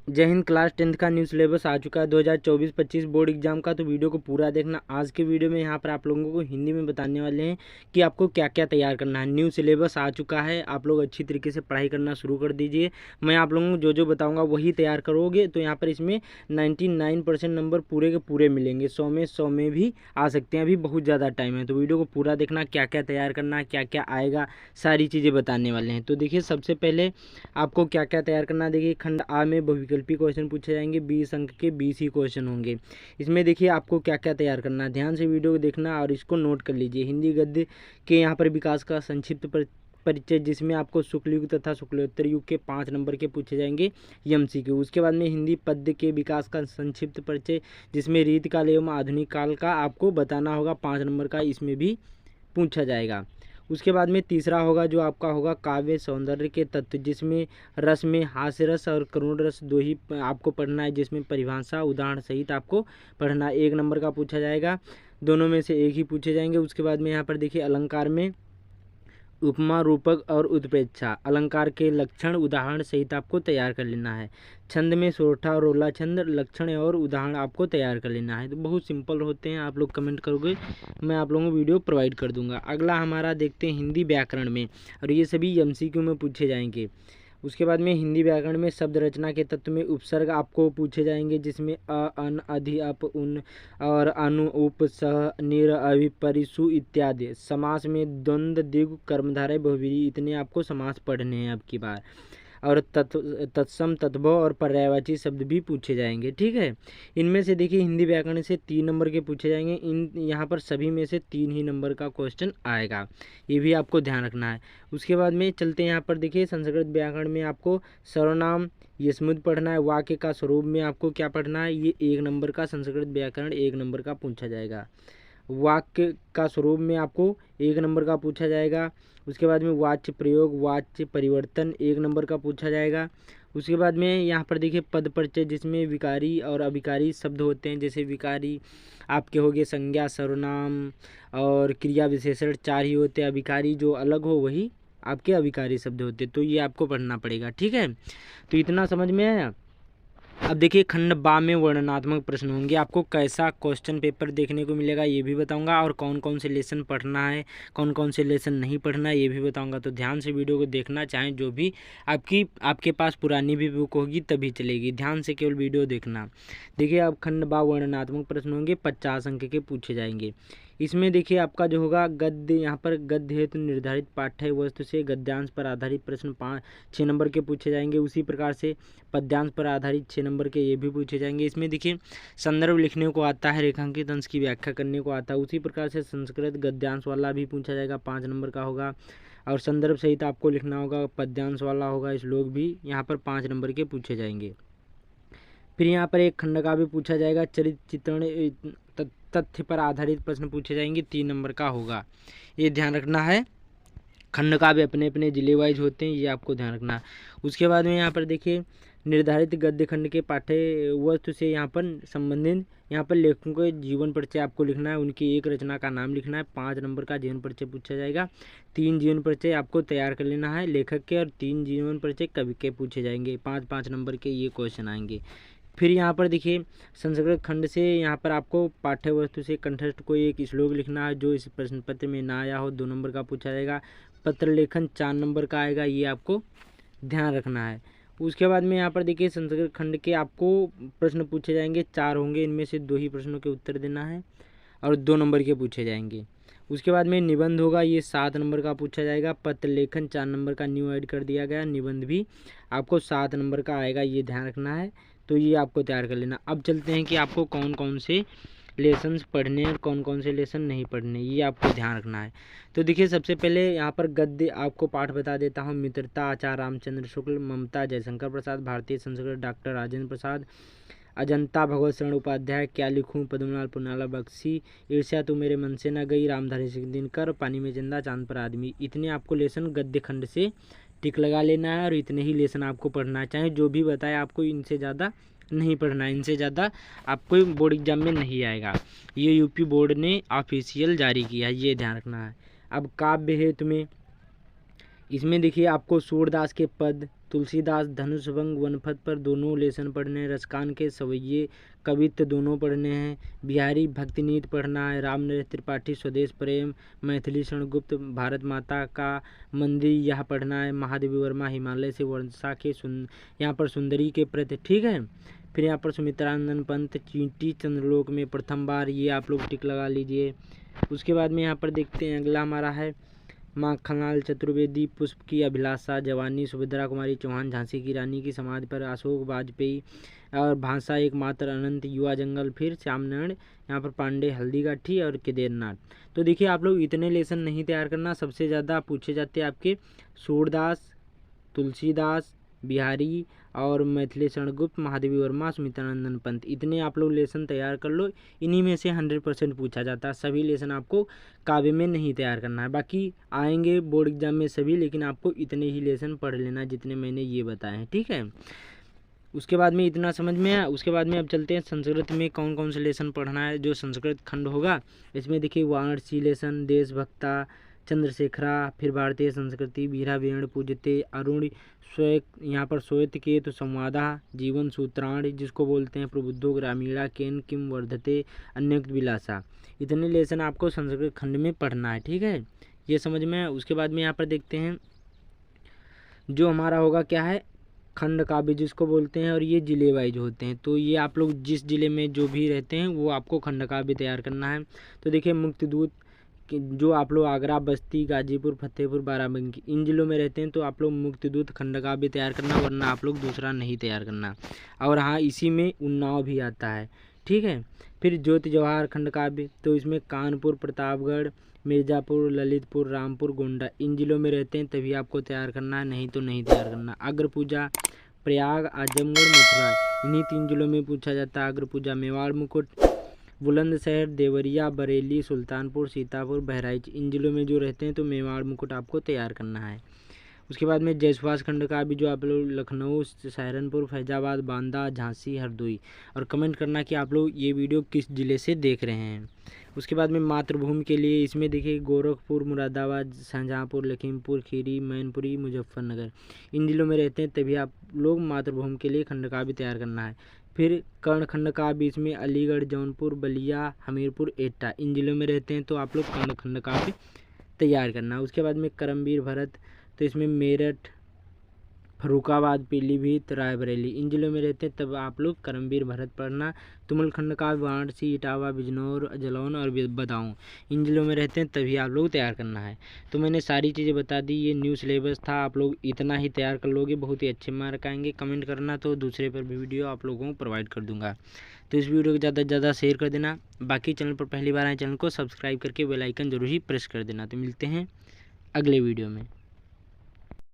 जय Hind. Class 10th का new syllabus आ चुका है 2024-25 बोर्ड एग्जाम का। तो वीडियो को पूरा देखना। आज के वीडियो में यहाँ पर आप लोगों को हिंदी में बताने वाले हैं कि आपको क्या क्या तैयार करना है। न्यू सिलेबस आ चुका है, आप लोग अच्छी तरीके से पढ़ाई करना शुरू कर दीजिए। मैं आप लोगों को जो जो बताऊँगा वही तैयार करोगे तो यहाँ पर इसमें 99% नंबर पूरे के पूरे मिलेंगे। 100 में भी आ सकते हैं, अभी बहुत ज़्यादा टाइम है। तो वीडियो को पूरा देखना, क्या क्या तैयार करना है, क्या क्या आएगा, सारी चीज़ें बताने वाले हैं। तो देखिए, सबसे पहले आपको क्या क्या तैयार करना है। देखिए, खंड आ में बहुविकल्पी क्वेश्चन पूछे जाएंगे, 20 अंक के 20 ही क्वेश्चन होंगे। इसमें देखिए आपको क्या क्या तैयार करना है, ध्यान से वीडियो को देखना और इसको नोट कर लीजिए। हिंदी गद्य के यहाँ पर विकास का संक्षिप्त परिचय, जिसमें आपको शुक्ल युग तथा शुक्लोत्तर युग के 5 नंबर के पूछे जाएंगे MCQ। उसके बाद में हिंदी पद्य के विकास का संक्षिप्त परिचय, जिसमें रीतकाल एवं आधुनिक काल का आपको बताना होगा, 5 नंबर का इसमें भी पूछा जाएगा। उसके बाद में तीसरा होगा जो आपका होगा काव्य सौंदर्य के तत्व, जिसमें रस में हास्य रस और करुण रस दो ही आपको पढ़ना है, जिसमें परिभाषा उदाहरण सहित आपको पढ़ना 1 नंबर का पूछा जाएगा। दोनों में से एक ही पूछे जाएंगे। उसके बाद में यहाँ पर देखिए, अलंकार में उपमा रूपक और उत्प्रेक्षा, अलंकार के लक्षण उदाहरण सहित आपको तैयार कर लेना है। छंद में सोरठा और रोला छंद, लक्षण और उदाहरण आपको तैयार कर लेना है। तो बहुत सिंपल होते हैं, आप लोग कमेंट करोगे, मैं आप लोगों को वीडियो प्रोवाइड कर दूंगा। अगला हमारा देखते हैं हिंदी व्याकरण में, और ये सभी MCQ में पूछे जाएंगे। उसके बाद में हिंदी व्याकरण में शब्द रचना के तत्व में उपसर्ग आपको पूछे जाएंगे, जिसमें अ, अन, अधि, अप, उन और अनु, उप, सह, निर, अभि, परिसु इत्यादि। समास में द्वंद्व, द्विगु, कर्मधारय, बहुव्रीहि, इतने आपको समास पढ़ने हैं अब की बार। और तत्सम, तद्भव और पर्यायवाची शब्द भी पूछे जाएंगे। ठीक है, इनमें से देखिए हिंदी व्याकरण से 3 नंबर के पूछे जाएंगे। यहाँ पर सभी में से 3 ही नंबर का क्वेश्चन आएगा, ये भी आपको ध्यान रखना है। उसके बाद में चलते हैं यहाँ पर देखिए, संस्कृत व्याकरण में आपको सर्वनाम यस्मुद पढ़ना है। वाक्य का स्वरूप में आपको क्या पढ़ना है, ये 1 नंबर का संस्कृत व्याकरण 1 नंबर का पूछा जाएगा। वाक्य का स्वरूप में आपको 1 नंबर का पूछा जाएगा। उसके बाद में वाच्य प्रयोग, वाच्य परिवर्तन 1 नंबर का पूछा जाएगा। उसके बाद में यहाँ पर देखिए पद परिचय, जिसमें विकारी और अविकारी शब्द होते हैं। जैसे विकारी आपके हो गए संज्ञा, सर्वनाम और क्रिया विशेषण, 4 ही होते हैं। अविकारी जो अलग हो वही आपके अविकारी शब्द होते हैं। तो ये आपको पढ़ना पड़ेगा। ठीक है, तो इतना समझ में आया। अब देखिए, खंड बा में वर्णनात्मक प्रश्न होंगे। आपको कैसा क्वेश्चन पेपर देखने को मिलेगा ये भी बताऊंगा, और कौन कौन से लेसन पढ़ना है, कौन कौन से लेसन नहीं पढ़ना है ये भी बताऊंगा। तो ध्यान से वीडियो को देखना, चाहे जो भी आपके पास पुरानी भी बुक होगी तभी चलेगी, ध्यान से केवल वीडियो देखना। देखिए, अब खंड बा वर्णनात्मक प्रश्न होंगे, 50 अंक के पूछे जाएंगे। इसमें देखिए आपका जो होगा गद्य, यहाँ पर गद्य हेतु निर्धारित पाठ्य वस्तु से गद्यांश पर आधारित प्रश्न 6 नंबर के पूछे जाएंगे। उसी प्रकार से पद्यांश पर आधारित 6 नंबर के ये भी पूछे जाएंगे। इसमें देखिए संदर्भ लिखने को आता है, रेखांकित अंश की व्याख्या करने को आता है। उसी प्रकार से संस्कृत गद्यांश वाला भी पूछा जाएगा, 5 नंबर का होगा। और संदर्भ सहित आपको लिखना होगा, पद्यांश वाला होगा, श्लोक भी यहाँ पर 5 नंबर के पूछे जाएंगे। फिर यहाँ पर एक खंड का भी पूछा जाएगा, चरित्र चित्रण तथ्य पर आधारित प्रश्न पूछे जाएंगे, 3 नंबर का होगा। ये ध्यान रखना है, खंड का भी अपने अपने जिले वाइज होते हैं, ये आपको ध्यान रखना है। उसके बाद में यहाँ पर देखिए, निर्धारित गद्य खंड के पाठ्य वस्तु से यहाँ पर संबंधित यहाँ पर लेखकों के जीवन परिचय आपको लिखना है, उनकी एक रचना का नाम लिखना है। 5 नंबर का जीवन परिचय पूछा जाएगा। 3 जीवन परिचय आपको तैयार कर लेना है लेखक के, और 3 जीवन परिचय कवि के पूछे जाएंगे। 5-5 नंबर के ये क्वेश्चन आएंगे। फिर यहाँ पर देखिए, संस्कृत खंड से यहाँ पर आपको पाठ्य वस्तु से कंठस्थ कोई एक श्लोक लिखना है, जो इस प्रश्न पत्र में ना आया हो, 2 नंबर का पूछा जाएगा। पत्र लेखन 4 नंबर का आएगा, ये आपको ध्यान रखना है। उसके बाद में यहाँ पर देखिए, संस्कृत खंड के आपको प्रश्न पूछे जाएंगे, 4 होंगे, इनमें से 2 ही प्रश्नों के उत्तर देना है, और 2 नंबर के पूछे जाएंगे। उसके बाद में निबंध होगा, ये 7 नंबर का पूछा जाएगा। पत्र लेखन 4 नंबर का न्यू ऐड कर दिया गया, निबंध भी आपको 7 नंबर का आएगा, ये ध्यान रखना है। तो ये आपको तैयार कर लेना। अब चलते हैं कि आपको कौन कौन से लेसन्स पढ़ने और कौन कौन से लेसन नहीं पढ़ने, ये आपको ध्यान रखना है। तो देखिए, सबसे पहले यहाँ पर गद्य आपको पाठ बता देता हूँ। मित्रता आचार्य रामचंद्र शुक्ल, ममता जयशंकर प्रसाद, भारतीय संस्कृत डॉक्टर राजेंद्र प्रसाद, अजंता भगवत शरण उपाध्याय, क्या लिखूं पद्मलाल पुनाला बख्शी, ईर्ष्या तो मेरे मन से न गई रामधारी सिंह दिनकर, पानी में जिंदा चांद पर आदमी। इतने आपको लेसन गद्य खंड से टिक लगा लेना है, और इतने ही लेसन आपको पढ़ना है। चाहे जो भी बताए आपको, इनसे ज़्यादा नहीं पढ़ना है, इनसे ज़्यादा आपको बोर्ड एग्जाम में नहीं आएगा। ये यूपी बोर्ड ने ऑफिशियल जारी किया है, ये ध्यान रखना है। अब काव्य हेतु में इसमें देखिए आपको सूरदास के पद, तुलसीदास धनुषभंग वनपथ पर दोनों लेसन पढ़ने हैं। रसकान के सवैये कवित्त दोनों पढ़ने हैं। बिहारी भक्तिनीत पढ़ना है। रामनरेश त्रिपाठी स्वदेश प्रेम, मैथिली शरणगुप्त भारत माता का मंदिर यह पढ़ना है। महादेवी वर्मा हिमालय से वर्षा के यहाँ पर सुंदरी के प्रति, ठीक है। फिर यहाँ पर सुमित्रानंद पंत चींटी चंद्रलोक में प्रथम बार, ये आप लोग टिक लगा लीजिए। उसके बाद में यहाँ पर देखते हैं अगला हमारा है माखनलाल चतुर्वेदी, पुष्प की अभिलाषा, जवानी, सुभद्रा कुमारी चौहान, झांसी की रानी की समाधि पर, अशोक वाजपेयी और भाषा एकमात्र अनंत, युवा जंगल, फिर श्यामनारायण यहाँ पर पांडे, हल्दीघाटी और केदारनाथ। तो देखिए आप लोग इतने लेसन नहीं तैयार करना। सबसे ज़्यादा पूछे जाते हैं आपके सूरदास, तुलसीदास, बिहारी और मैथिली शरणगुप्त, महादेवी वर्मा, सुमित्रानंदन पंत, इतने आप लोग लेसन तैयार कर लो। इन्हीं में से 100% पूछा जाता है। सभी लेसन आपको काव्य में नहीं तैयार करना है। बाकी आएंगे बोर्ड एग्जाम में सभी, लेकिन आपको इतने ही लेसन पढ़ लेना जितने मैंने ये बताए हैं, ठीक है। उसके बाद में इतना समझ में आया। उसके बाद में अब चलते हैं संस्कृत में कौन कौन से लेसन पढ़ना है। जो संस्कृत खंड होगा इसमें देखिए वाराणसी लेसन, देशभक्ता, चंद्रशेखरा, फिर भारतीय संस्कृति, वीरा वीण पूजते, अरुण श्वेत, यहाँ पर श्वेत के तो संवादा, जीवन सूत्राण जिसको बोलते हैं, प्रबुद्धो ग्रामीणा, केन किम वर्धते, अन्यक्त विलासा, इतने लेसन आपको संस्कृत खंड में पढ़ना है, ठीक है। ये समझ में। उसके बाद में यहाँ पर देखते हैं जो हमारा होगा क्या है खंड काव्य जिसको बोलते हैं, और ये जिले वाइज होते हैं। तो ये आप लोग जिस जिले में जो भी रहते हैं वो आपको खंड काव्य तैयार करना है। तो देखिए मुक्तिदूत जो आप लोग आगरा, बस्ती, गाजीपुर, फतेहपुर, बाराबंकी इन जिलों में रहते हैं तो आप लोग मुक्तिदूत खंड काव्य तैयार करना, वरना आप लोग दूसरा नहीं तैयार करना। और हाँ, इसी में उन्नाव भी आता है, ठीक है। फिर ज्योति जवाहर खंड काव्य, तो इसमें कानपुर, प्रतापगढ़, मिर्ज़ापुर, ललितपुर, रामपुर, गोंडा इन जिलों में रहते हैं तभी आपको तैयार करना है, नहीं तो नहीं तैयार करना। अग्र पूजा, प्रयाग, आजमगढ़, मथुरा इन्हीं 3 जिलों में पूछा जाता है। अग्र पूजा मेवाड़ मुकुट, बुलंदशहर, देवरिया, बरेली, सुल्तानपुर, सीतापुर, बहराइच इन जिलों में जो रहते हैं तो मेवाड़ मुकुट आपको तैयार करना है। उसके बाद में जयसुभाष खंड का भी जो आप लोग लखनऊ, सहारनपुर, फैजाबाद, बांदा, झांसी, हरदोई, और कमेंट करना कि आप लोग ये वीडियो किस ज़िले से देख रहे हैं। उसके बाद में मातृभूमि के लिए इसमें देखिए गोरखपुर, मुरादाबाद, शाहजहाँपुर, लखीमपुर खीरी, मैनपुरी, मुजफ्फरनगर इन जिलों में रहते हैं तभी आप लोग मातृभूमि के लिए खंड काव्य तैयार करना है। फिर कर्ण खंड काव्य इसमें अलीगढ़, जौनपुर, बलिया, हमीरपुर, एटा इन जिलों में रहते हैं तो आप लोग कर्ण खंड काव्य तैयार करना है। उसके बाद में करमवीर भरत, तो इसमें मेरठ, फर्रुखाबाद, पीलीभीत, रायबरेली इन जिलों में रहते हैं तब आप लोग करमवीर भरत पढ़ना। तुमुलखंड का वाराणसी, इटावा, बिजनौर, जालौन और बदाऊं इन जिलों में रहते हैं तभी आप लोग तैयार करना है। तो मैंने सारी चीज़ें बता दी। ये न्यू सिलेबस था, आप लोग इतना ही तैयार कर लोगे, बहुत ही अच्छे मार्क आएंगे। कमेंट करना तो दूसरे पर भी वीडियो आप लोगों को प्रोवाइड कर दूंगा। तो इस वीडियो को ज़्यादा से ज़्यादा शेयर कर देना। बाकी चैनल पर पहली बार आए चैनल को सब्सक्राइब करके बेल आइकन जरूर ही प्रेस कर देना। तो मिलते हैं अगले वीडियो में।